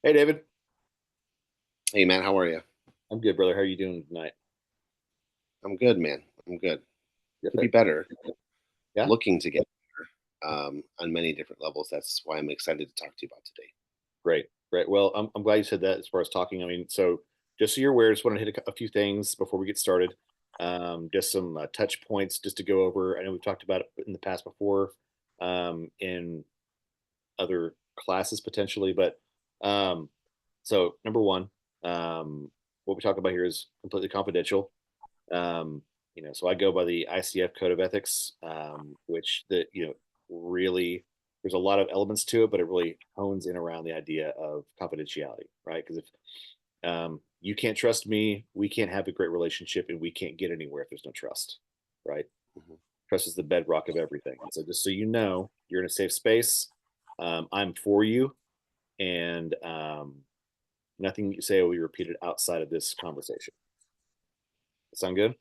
Hey, David. Hey man, how are you? I'm good, brother. How are you doing tonight? I'm good, man. I'm good. Yes, Could be sir. better. Yeah. Looking to get on many different levels. That's why I'm excited to talk to you about today. Great. Great. Well, I'm glad you said that as far as talking. I mean, so just so you're aware, just want to hit a few things before we get started. Just some touch points just to go over. I know we've talked about it in the past before in other classes potentially, but um, so number one, what we talk about here is completely confidential. Um, so I go by the ICF Code of Ethics, which really there's a lot of elements to it, but it really hones in around the idea of confidentiality, right? Because if you can't trust me, we can't have a great relationship, and we can't get anywhere if there's no trust, right? Mhm. Trust is the bedrock of everything. So just so you know, you're in a safe space. I'm for you, and nothing you say will be repeated outside of this conversation. Sound good?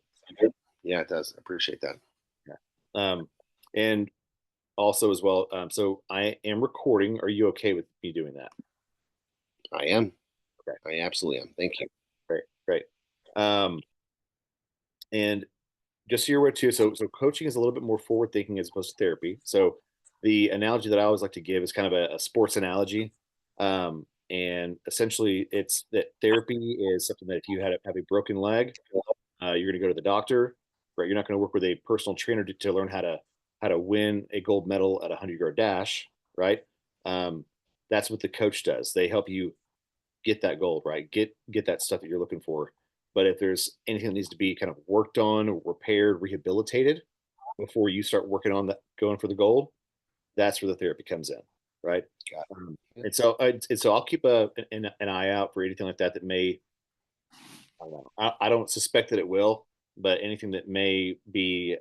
Yeah, it does. I appreciate that. Yeah. And also as well, so I am recording. Are you okay with me doing that? I am. Okay, I absolutely am. Thank you. great, great. Um, and just so you're aware too, so coaching is a little bit more forward thinking as opposed to therapy. So the analogy that I always like to give is kind of a sports analogy. And essentially it's that therapy is something that if you have a broken leg, you're going to go to the doctor, right? You're not going to work with a personal trainer to learn how to win a gold medal at a 100-yard dash, right? Um, that's what the coach does. They help you get that gold, right? Get that stuff that you're looking for. But if there's anything that needs to be kind of worked on, repaired, rehabilitated before you start working on that, going for the gold, that's where the therapy comes in, right? Got Um, it. and so I'll keep an eye out for anything like that that may I don't know. I don't suspect that it will, but anything that may be,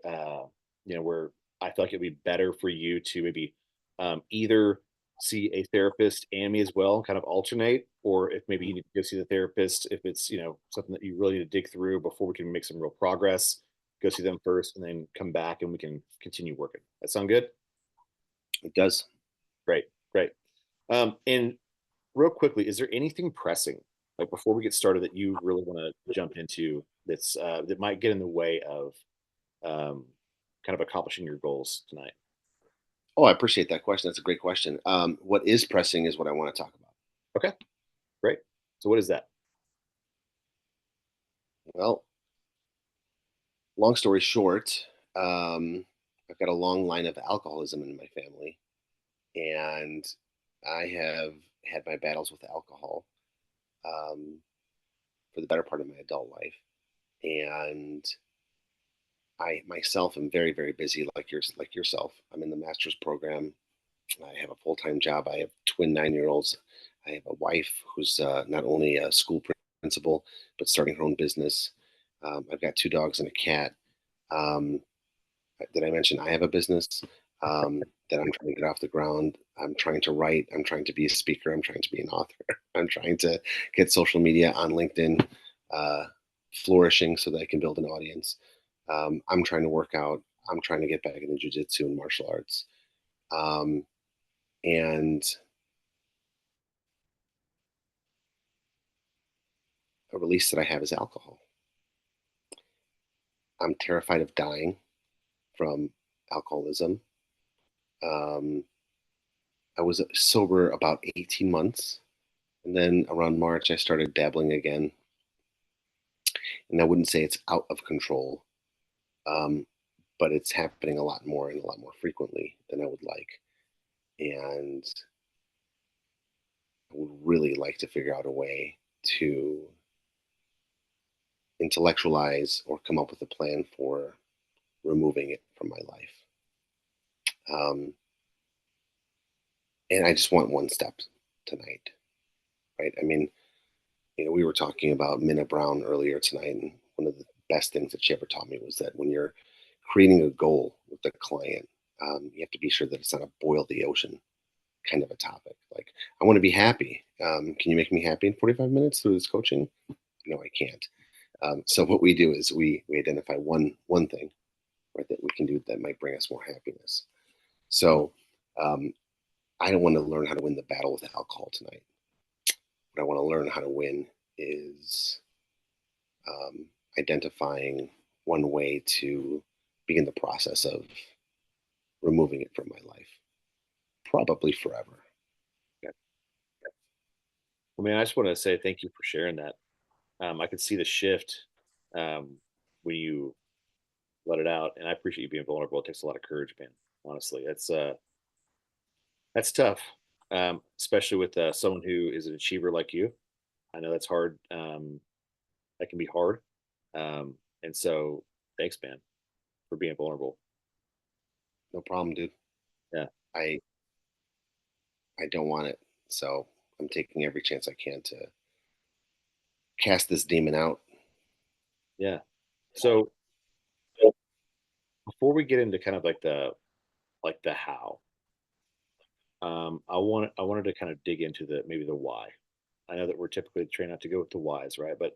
where I feel like it'd be better for you to maybe either see a therapist and me as well, kind of alternate, or if maybe Mhm. you need to go see the therapist, if it's, something that you really need to dig through before we can make some real progress, go see them first and then come back and we can continue working. That sound good? It does. Great, great. And real quickly, is there anything pressing, like before we get started, that you really want to jump into that might get in the way of um, kind of accomplishing your goals tonight? Oh, I appreciate that question. That's a great question. What is pressing is what I want to talk about. Okay, great. So what is that? Well, long story short, um, I've got a long line of alcoholism in my family, and I have had my battles with alcohol um, for the better part of my adult life. And I myself am very, very busy, like yourself. I'm in the master's program. I have a full time job. I have twin 9 year olds. I have a wife who's not only a school principal but starting her own business. I've got two dogs and a cat. Um, did I mention I have a business that I'm trying to get off the ground? I'm trying to write. I'm trying to be a speaker. I'm trying to be an author. I'm trying to get social media on LinkedIn uh, flourishing so that I can build an audience. I'm trying to work out. I'm trying to get back into jujitsu and martial arts. Um, and a release that I have is alcohol. I'm terrified of dying from alcoholism. Um, I was sober about 18 months. And then around March, I started dabbling again. And I wouldn't say it's out of control, um, but it's happening a lot more and a lot more frequently than I would like. And I would really like to figure out a way to intellectualize or come up with a plan for removing it from my life. Um, and I just want one step tonight, right? I mean, we were talking about Minna Brown earlier tonight, and one of the best things that she ever taught me was that when you're creating a goal with the client, you have to be sure that it's not a boil the ocean kind of a topic. Like, I want to be happy. Can you make me happy in 45 minutes through this coaching? No, I can't. So what we do is we identify one thing, right, that we can do that might bring us more happiness. So um, I don't want to learn how to win the battle with alcohol tonight. what I want to learn how to win is um, identifying one way to begin the process of removing it from my life, probably forever. Yeah. I mean, I just want to say thank you for sharing that. I can see the shift um, when you let it out, and I appreciate you being vulnerable. It takes a lot of courage, man. Honestly, that's tough, especially with someone who is an achiever like you. I know that's hard. That can be hard, and so thanks, man, for being vulnerable. No problem, dude. Yeah, I I don't want it, so I'm taking every chance I can to cast this demon out. yeah. So before we get into kind of like the how, I wanted to kind of dig into the maybe the why. I know that we're typically trained not to go with the whys, right? But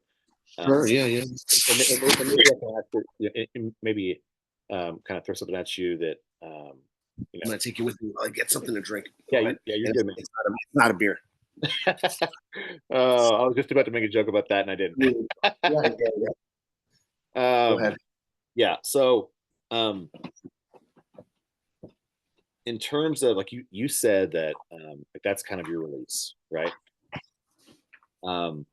Sure. Yeah. Yeah. and maybe I can ask it, and maybe kind of throw something at you that you I'm know. gonna take you with me while I get something to drink. Yeah, Go ahead. yeah, you're And good, man. it's not a beer. Oh, I was just about to make a joke about that, and I didn't. Mm. Yeah. Yeah. Yeah. Go um, ahead. yeah. So, um, in terms of like you said that like that's kind of your release, right? Um,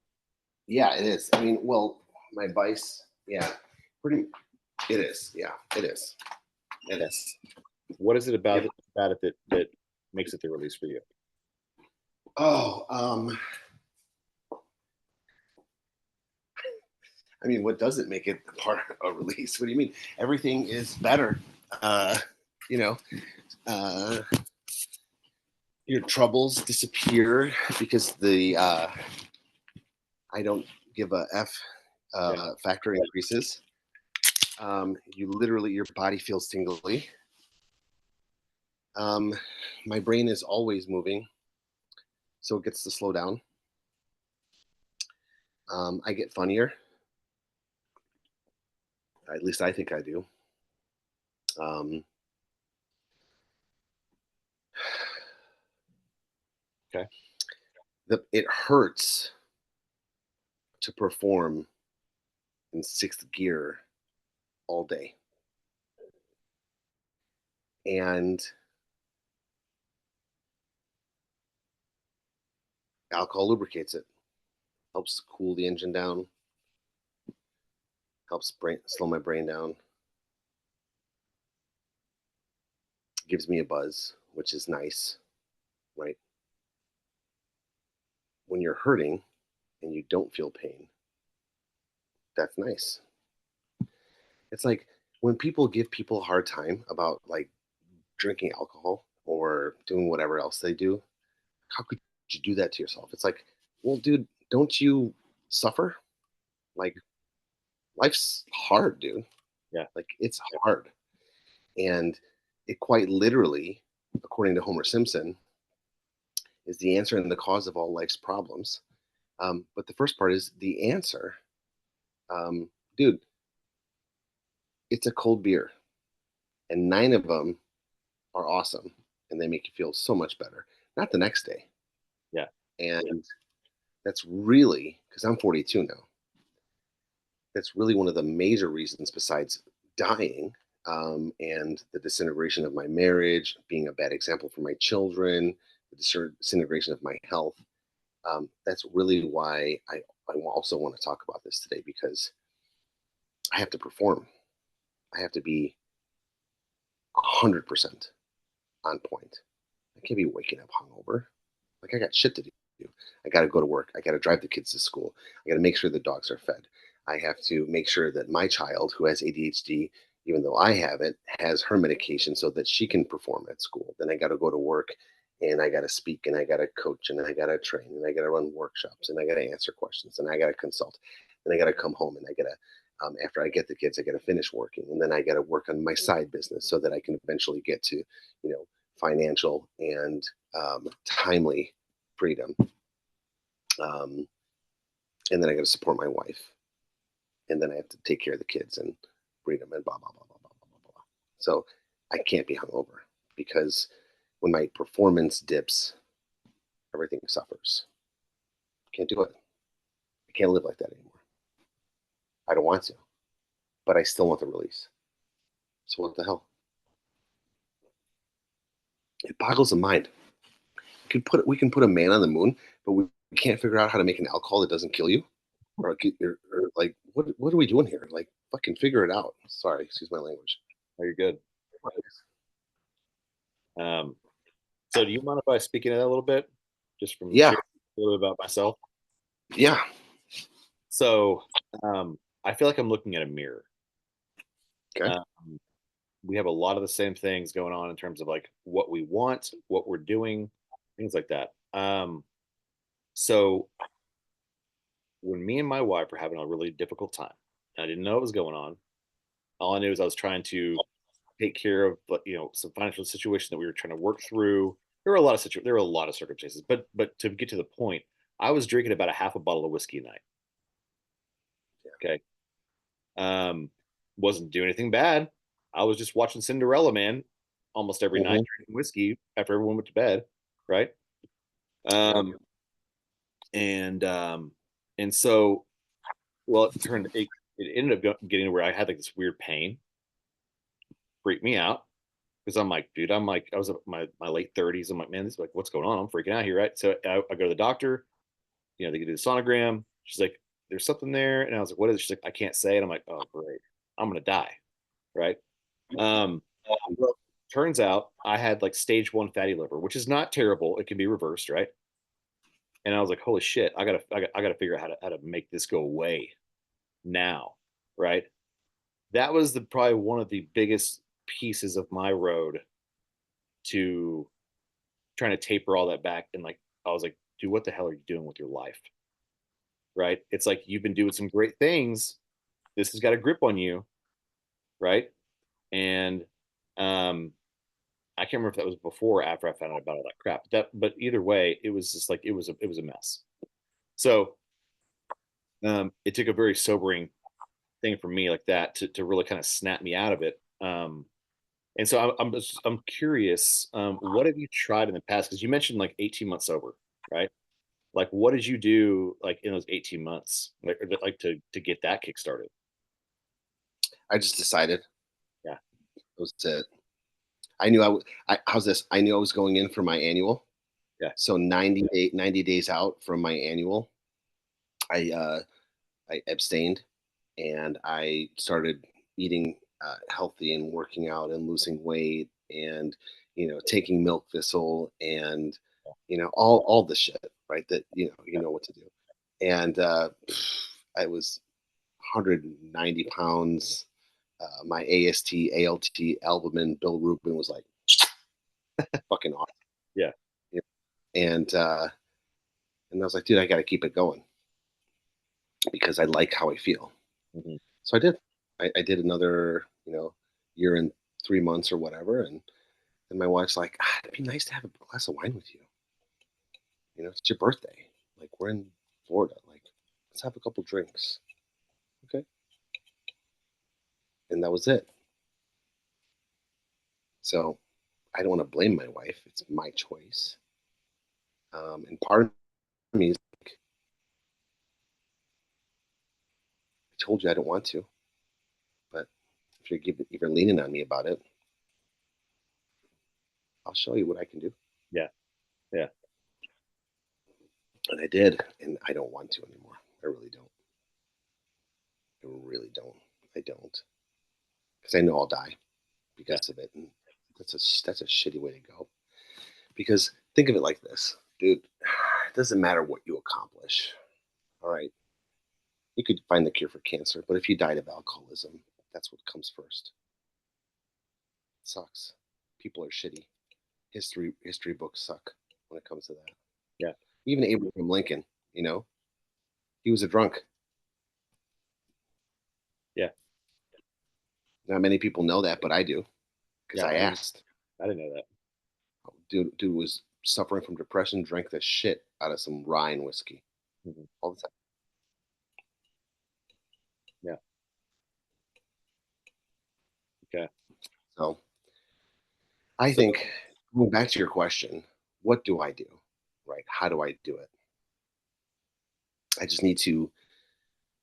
Yeah, it is. I mean, well, my vice. Yeah, pretty. It is. Yeah, it is. It yeah. is. What is it Yep. about it that makes it the release for you? Oh, I mean, what doesn't make it part of a release? What do you mean? Everything is better. Uh, you know, uh, your troubles disappear because the I don't give a f Yeah, factor increases. You literally, your body feels tingly. Um, my brain is always moving, so it gets to slow down. I get funnier. At least I think I do. Um, okay, it hurts to perform in sixth gear all day, and alcohol lubricates it. Helps cool the engine down. Helps slow my brain down. Gives me a buzz, which is nice, right? When you're hurting and you don't feel pain, that's nice. It's like when people give people a hard time about like drinking alcohol or doing whatever else they do, how could you do that to yourself? It's like, well, dude, don't you suffer? Like, life's hard, dude. yeah, Like, it's hard. And it quite literally, according to Homer Simpson, is the answer and the cause of all life's problems. But the first part is the answer. Dude, it's a cold beer, and nine of them are awesome, and they make you feel so much better. Not the next day. yeah, And that's really, because I'm 42 now, that's really one of the major reasons besides dying and the disintegration of my marriage, being a bad example for my children, the disintegration of my health. That's really why I also want to talk about this today because I have to perform. I have to be 100% on point. I can't be waking up hungover. Like I got shit to do. I got to go to work. I got to drive the kids to school. I got to make sure the dogs are fed. I have to make sure that my child who has ADHD, even though I have it, has her medication so that she can perform at school. Then I got to go to work and I got to speak and I got to coach and I got to train and I got to run workshops and I got to answer questions and I got to consult. Then I got to come home and I got to after I get the kids, I got to finish working, and then I got to work on my side business so that I can eventually get to, financial and timely freedom. Um, and then I got to support my wife, and then I have to take care of the kids and freedom and blah blah blah blah blah blah blah blah. So I can't be hungover because when my performance dips, everything suffers. Can't do it. I can't live like that anymore. I don't want to, but I still want the release. So what the hell? It boggles the mind. We can put a man on the moon, but we can't figure out how to make an alcohol that doesn't kill you, or like what are we doing here? Like fucking figure it out. Sorry, excuse my language. Oh, you're good. Um, so do you mind if I speak into that a little bit, just from Yeah, sharing a little bit about myself? yeah. So I feel like I'm looking at a mirror. Okay. Um, we have a lot of the same things going on in terms of like what we want, what we're doing, things like that. So when me and my wife were having a really difficult time, I didn't know what was going on. All I knew is I was trying to take care of, like, some financial situation that we were trying to work through. There were a lot of circumstances, but to get to the point, I was drinking about a half a bottle of whiskey a night. Okay, um, wasn't doing anything bad. I was just watching Cinderella Man almost every night, Hmm. drinking whiskey after everyone went to bed, right? Yep. Um, and so, well, it ended up getting to where I had like this weird pain, freaked me out because I'm like, dude, I was in my late 30s. I'm like, man, this is like, what's going on? I'm freaking out here, right? So I go to the doctor. They do the sonogram. She's like, there's something there, and I was like, what is it? She's like, I can't say it. I'm like, oh great, I'm gonna die, right? Um, well, turns out I had like stage one fatty liver, which is not terrible. It can be reversed, right? And I was like, holy shit, I gotta figure out how to make this go away now, right? That was the probably one of the biggest pieces of my road to trying to taper all that back. And like, I was like, dude, what the hell are you doing with your life? Right? It's like you've been doing some great things. This has got a grip on you, right? And um, I can't remember if that was before or after I found out about all that crap. But either way, it was just like it was a mess. So it took a very sobering thing for me like that to really kind of snap me out of it. And so I'm curious, what have you tried in the past? Because you mentioned like 18 months sober, right? Like, what did you do like in those 18 months, like to get that kick started? I just decided Yeah, that was it. I knew how's this? I knew I was going in for my annual. yeah, So 90 days out from my annual, I abstained and I started eating healthy and working out and losing weight and taking milk thistle and all the shit, right? That you know what to do. And I was 190 pounds. My AST, ALT, albumin, bilirubin was like fucking awesome. yeah. You And I was like, dude, I got to keep it going because I like how I feel. Hmm. So I did. I did another, year and 3 months or whatever. And my wife's like, it'd be nice to have a glass of wine with you. It's your birthday. Like we're in Florida. Like, let's have a couple drinks. Okay. And that was it. So I don't want to blame my wife. It's my choice. And part of me is like, I told you I don't want to, but if you're leaning on me about it, I'll show you what I can do. Yeah, yeah, And I did, and I don't want to anymore. I really don't. I really don't. I don't, because I know I'll die yeah. because of it, and that's a shitty way to go. Because think of it like this, dude. It doesn't matter what you accomplish. All right, you could find the cure for cancer, but if you died of alcoholism, that's what comes first. It sucks. People are shitty. History books suck when it comes to that. Yeah, Even Abraham Lincoln, you know, he was a drunk. yeah, Not many people know that, but I do because yeah. I asked. I didn't know that. Dude was suffering from depression, drank the shit out of some rye and whiskey Hmm. all the time. Yeah. Okay. So I So think going back to your question, what do I do? Right? How do I do it? I just need to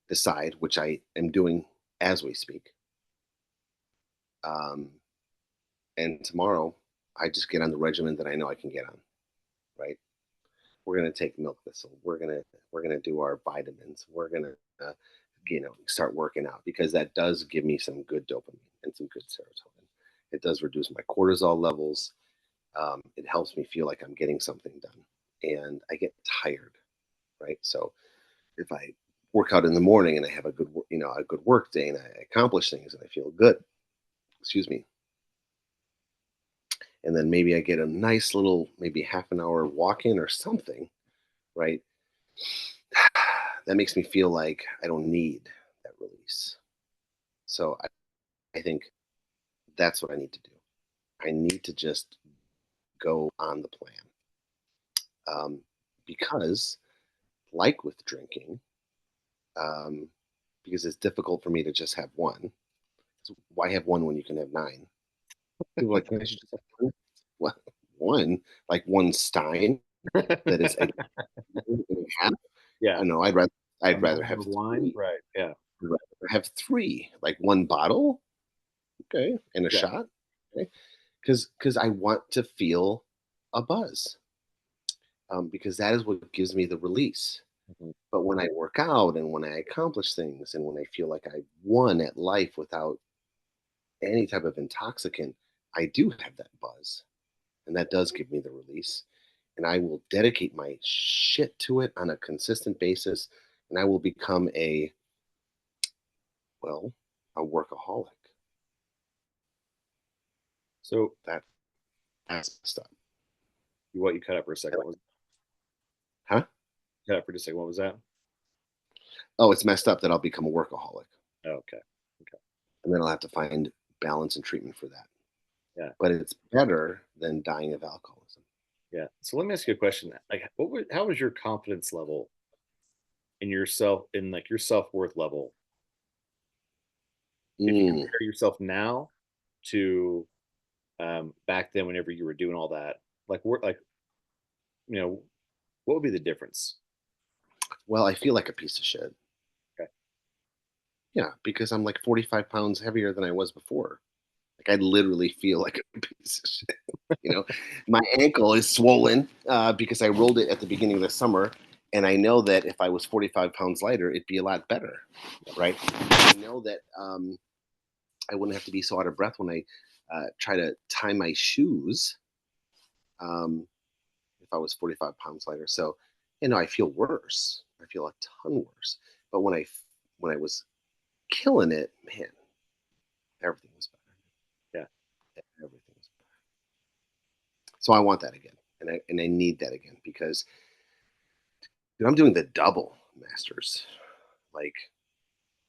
decide, which I am doing as we speak. Um, and tomorrow, I just get on the regimen that I know I can get on. Right? We're gonna take milk thistle. We're gonna do our vitamins. We're gonna start working out because that does give me some good dopamine and some good serotonin. It does reduce my cortisol levels. It helps me feel like I'm getting something done, and I get tired, right? So if I work out in the morning and I have a a good work day and I accomplish things and I feel good, excuse me, and then maybe I get a nice little maybe half an hour walk in or something, right? That makes me feel like I don't need that release. So I think that's what I need to do. I need to just go on the plan. Um, because, like with drinking, um, because it's difficult for me to just have one. So why have one when you can have nine? People are like, "Can't you just have one?" What? One? Like one stein that is a and a half? Yeah. I know. A I'd rather bottle have of wine. three. Right. Yeah. I'd rather have three, like one bottle, okay, and a Yeah. shot, okay, because I want to feel a buzz, because that is what gives me the release. Mhm. But when I work out and when I accomplish things and when I feel like I won at life without any type of intoxicant, I do have that buzz. And that does give me the release. And I will dedicate my shit to it on a consistent basis. And I will become well, a workaholic. So That, that's stuff. you cut out for a second. What was Huh? cut out for just a second? What was that? Oh, it's messed up that I'll become a workaholic. Oh, okay. Okay. And then I'll have to find balance and treatment for that. Yeah. But it's better than dying of alcoholism. Yeah. So let me ask you a question. Like, how was your confidence level in yourself, in like your self worth level, if you Mm. compare yourself now to back then, whenever you were doing all that? Like, you know, what would be the difference? Well, I feel like a piece of shit. Okay. Yeah, because I'm like 45 pounds heavier than I was before. Like I literally feel like a piece of shit. You know, my ankle is swollen because I rolled it at the beginning of the summer, and I know that if I was 45 pounds lighter, it'd be a lot better, right? I know that I wouldn't have to be so out of breath when I try to tie my shoes um, if I was 45 pounds lighter. So, I feel worse. I feel a ton worse. But when I was killing it, man, everything was better. Yeah. Everything was better. So I want that again, and I need that again because dude, I'm doing the double masters. Like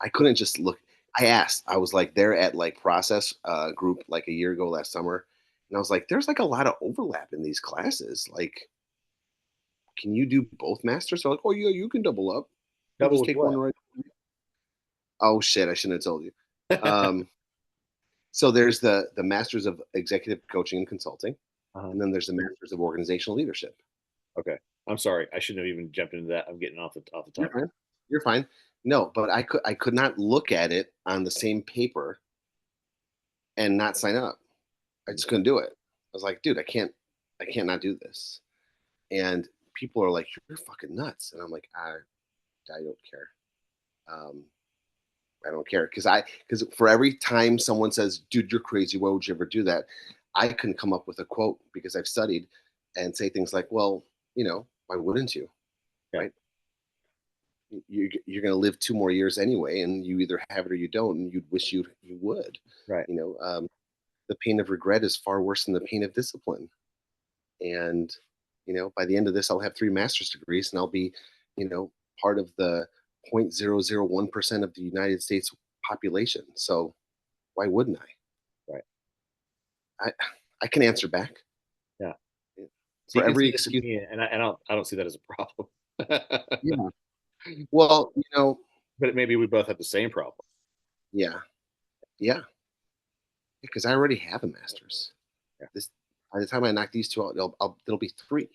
I couldn't just look. I asked. I was like there at like process group like a year ago last summer, and I was like, "There's like a lot of overlap in these classes. Like, can you do both masters?" They're like, "Oh yeah, you can double up. You Double just with take one what? right." Oh shit! I shouldn't have told you. Um, so there's the masters of executive coaching and consulting, uh and then there's the masters of organizational leadership. Okay. I'm sorry. I shouldn't have even jumped into that. I'm getting off the You're topic. fine. You're fine. No, but I could not look at it on the same paper and not sign up. I just couldn't do it. I was like, dude, I can't not do this. And people are like, you're fucking nuts. And I'm like, I don't care. Um, I don't care because for every time someone says, dude, you're crazy. Why would you ever do that? I can come up with a quote because I've studied and say things like, well, why wouldn't you? Yeah. Right? You're going to live 2 more years anyway, and you either have it or you don't, and you'd wish you would. Right. You know, the pain of regret is far worse than the pain of discipline. And by the end of this, I'll have 3 master's degrees, and I'll be, you know, part of the 0.001% of the United States population. So why wouldn't Right. I? I can answer back Yeah. So for you can every see this in excuse. me, and I don't see that as a problem. Yeah. Well, But maybe we both have the same problem. yeah, yeah, because I already have a master's. Yeah. This By the time I knock these two out, it'll be three.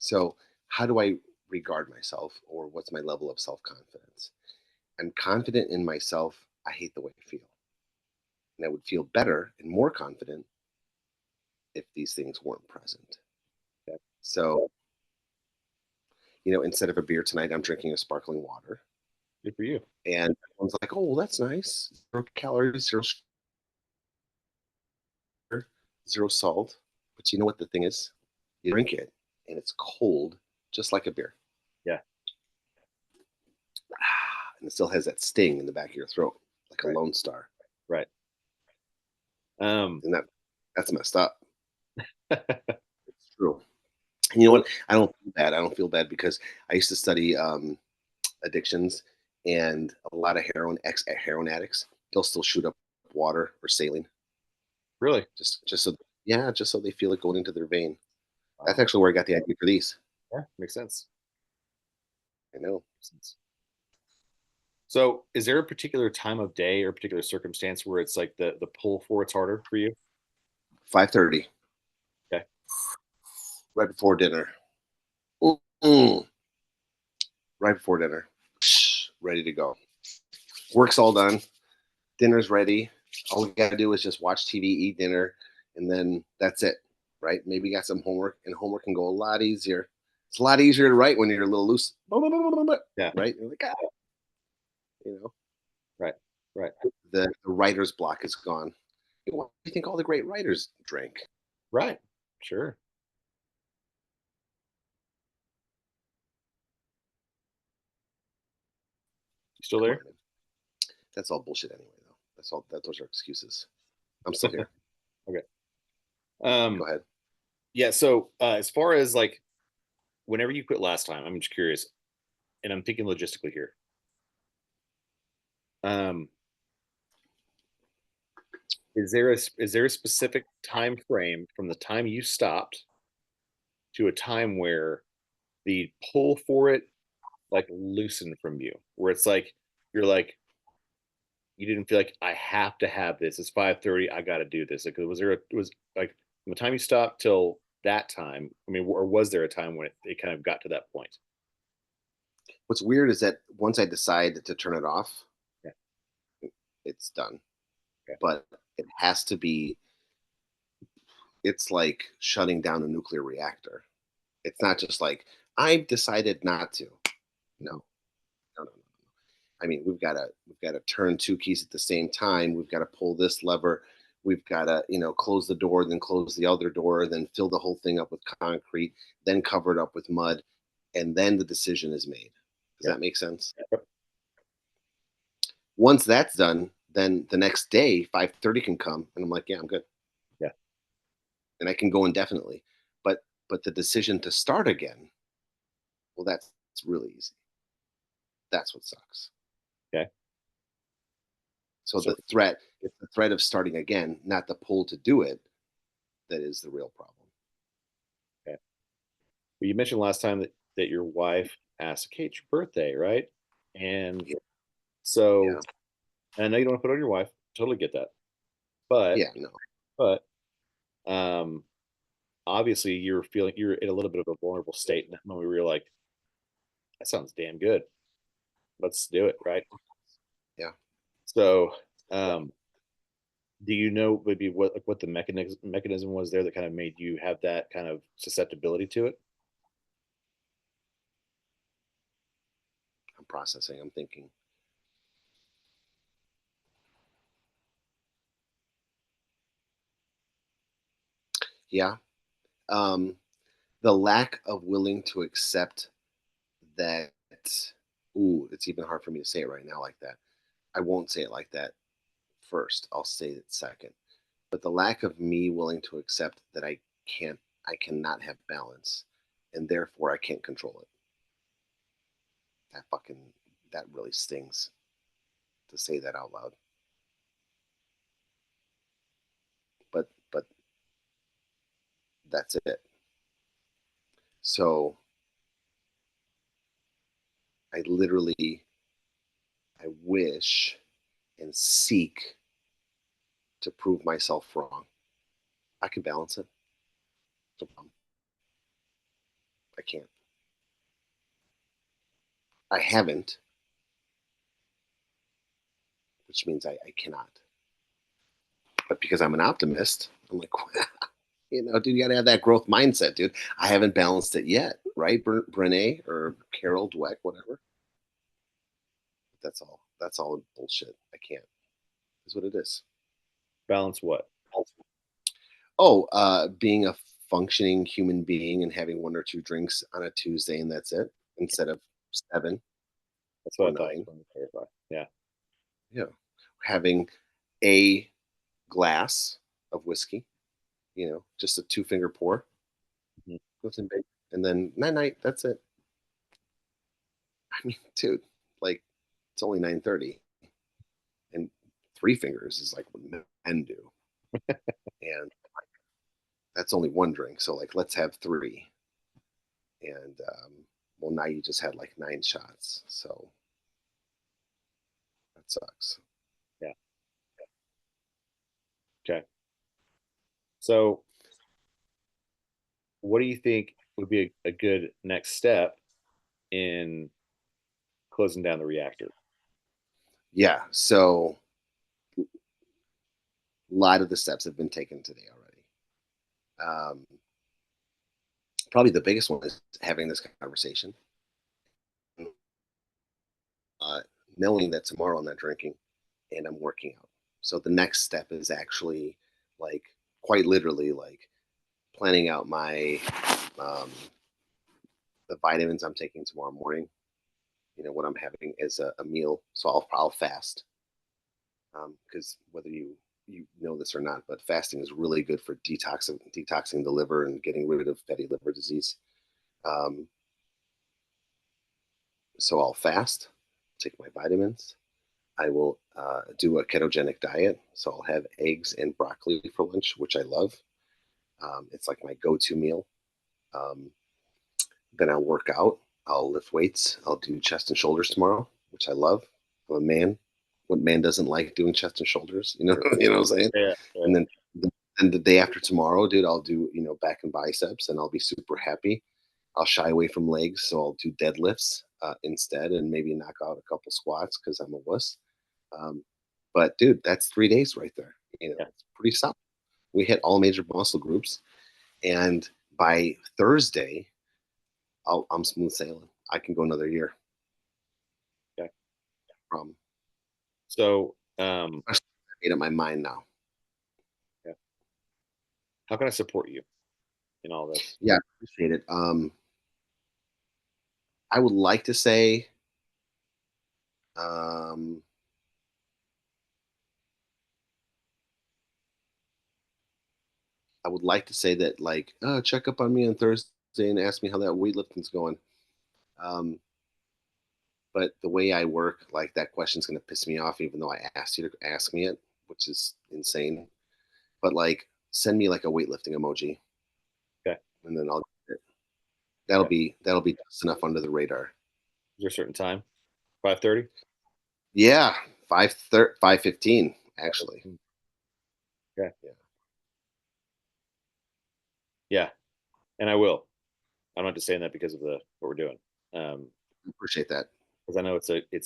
So, how do I regard myself, or what's my level of self confidence? I'm confident in myself. I hate the way I feel. And I would feel better and more confident if these things weren't present. Okay. So, instead of a beer tonight, I'm drinking a sparkling water. Good for you. And everyone's like, oh, well, that's nice. 0 calories, zero sugar, zero salt. But you know what the thing is? You drink it and it's cold, just like a beer. Yeah. And it still has that sting in the back of your throat, like a Right. Lone Star. Right. Um, And that's messed up. It's true. And you know what? I don't feel bad. I don't feel bad because I used to study addictions, and a lot of heroin addicts, they'll still shoot up water or saline really? just so, yeah, just so they feel it going into their vein. That's Wow. actually where I got the idea for these. Yeah, makes sense. I know. Makes sense. So, is there a particular time of day or a particular circumstance where it's like the pull for it's harder for you? 5:30, Okay. right before dinner. Mm-mm. Right before dinner. Ready to go. Work's all done. Dinner's ready. All we gotta do is just watch TV, eat dinner, and then that's it. Right? Maybe you got some homework, and homework can go a lot easier. It's a lot easier to write when you're a little loose. Yeah. Right? You're like, you know, Right. Right. the writer's block is gone. What do you think all the great writers drank? Right. Sure. You still Come there? on, man. That's all bullshit anyway, though. Those are excuses. I'm still here. Okay. Go Um, ahead. yeah. So, as far as like whenever you quit last time, I'm just curious, and I'm thinking logistically here. Um, is there a specific time frame from the time you stopped to a time where the pull for it like loosened from you, where it's like you're like you didn't feel like I have to have this. It's 5:30. I got to do this. Like, was like from the time you stopped till that time? I mean, or was there a time when it kind of got to that point? What's weird is that once I decide to turn it off, Yeah. it's done. Okay. But it has to be, it's like shutting down a nuclear reactor. It's not just like, I decided not to. No, Mhm. no, no, no. I mean, we've got to turn two keys at the same time. We've got to pull this lever. We've got to, close the door, then close the other door, then fill the whole thing up with concrete, then cover it up with mud, and then the decision is made. Does Yeah. that make sense? Yep. Once that's done, then the next day, 5:30 can come, and I'm like, yeah, I'm good, Yeah. and I can go indefinitely. But the decision to start again, well, that's really easy. That's what sucks. Okay. So So, it's the threat of starting again, not the pull to do it, that is the real problem. okay. Well, you mentioned last time that your wife asked, "Okay, it's your birthday, right?" And Yeah, so, yeah, and I know you don't want to put it on your wife. Totally get that. But yeah. No, but um, obviously you're in a little bit of a vulnerable state in that moment where you're like, "That sounds damn good. Let's do it." Right. yeah. So, um, do you know maybe what the mechanism was there that kind of made you have that kind of susceptibility to it? I'm processing. I'm thinking. Yeah. Um, the lack of willing to accept that. Ooh, it's even hard for me to say it right now like that. I won't say it like that first. I'll say it second. But the lack of me willing to accept that I cannot have balance, and therefore I can't control it. That fucking, that really stings to say that out loud. But that's it. So I literally, I wish and seek to prove myself wrong. I can balance it. No problem. I can't. I haven't, which means I cannot. But because I'm an optimist, I'm like, dude, you got to have that growth mindset, dude. I haven't balanced it yet, right? Brene or Carol Dweck, whatever. That's all bullshit. I can't. Is what it is. Balance what? Oh, being a functioning human being and having one or two drinks on a Tuesday and that's it, instead of seven That's or what I thought. nine. Let me clarify. Yeah. Yeah, having a glass of whiskey, just a two-finger pour, Mhm. nothing big, and then night night. That's it. I mean, dude, like it's only 9:30, and three fingers is like what men do, and that's only one drink. So like, let's have three, and well, now you just had like nine shots, so that sucks. Yeah. Okay. So, what do you think would be a good next step in closing down the reactor? Yeah, so a lot of the steps have been taken today already. Probably the biggest one is having this conversation, uh, knowing that tomorrow I'm not drinking and I'm working out. So the next step is actually like quite literally like planning out my um, the vitamins I'm taking tomorrow morning. What I'm having is a meal, so I'll fast because whether you know this or not, but fasting is really good for detoxing the liver and getting rid of fatty liver disease. Um, so I'll fast, take my vitamins. I will do a ketogenic diet, so I'll have eggs and broccoli for lunch, which I love. It's like my go-to meal. Um, then I'll work out. I'll lift weights. I'll do chest and shoulders tomorrow, which I love. I'm a man. What man doesn't like doing chest and shoulders? You know what I'm saying? Yeah. Yeah. And then the day after tomorrow, dude, I'll do back and biceps, and I'll be super happy. I'll shy away from legs, so I'll do deadlifts instead, and maybe knock out a couple squats because I'm a wuss. Um, but dude, that's 3 days right there. Yeah. It's pretty solid. We hit all major muscle groups, and by Thursday, I'm smooth sailing. I can go another year. Okay. From So, I made up my mind now. yeah. How can I support you in all this? Yeah, appreciate it. I would like to say, um, I would like to say that like, check up on me on Thursday and ask me how that weightlifting's going. Um, but the way I work, like that question's gonna piss me off, even though I asked you to ask me it, which is insane. But like, send me like a weightlifting emoji, Okay. and then I'll. Okay. That'll be just enough under the radar. Is there a certain time? 5:30? Yeah, 5:15 actually. Okay. Yeah, Yeah. And I will. I'm not just saying that because of the what we're doing. Um, appreciate that. because I know it's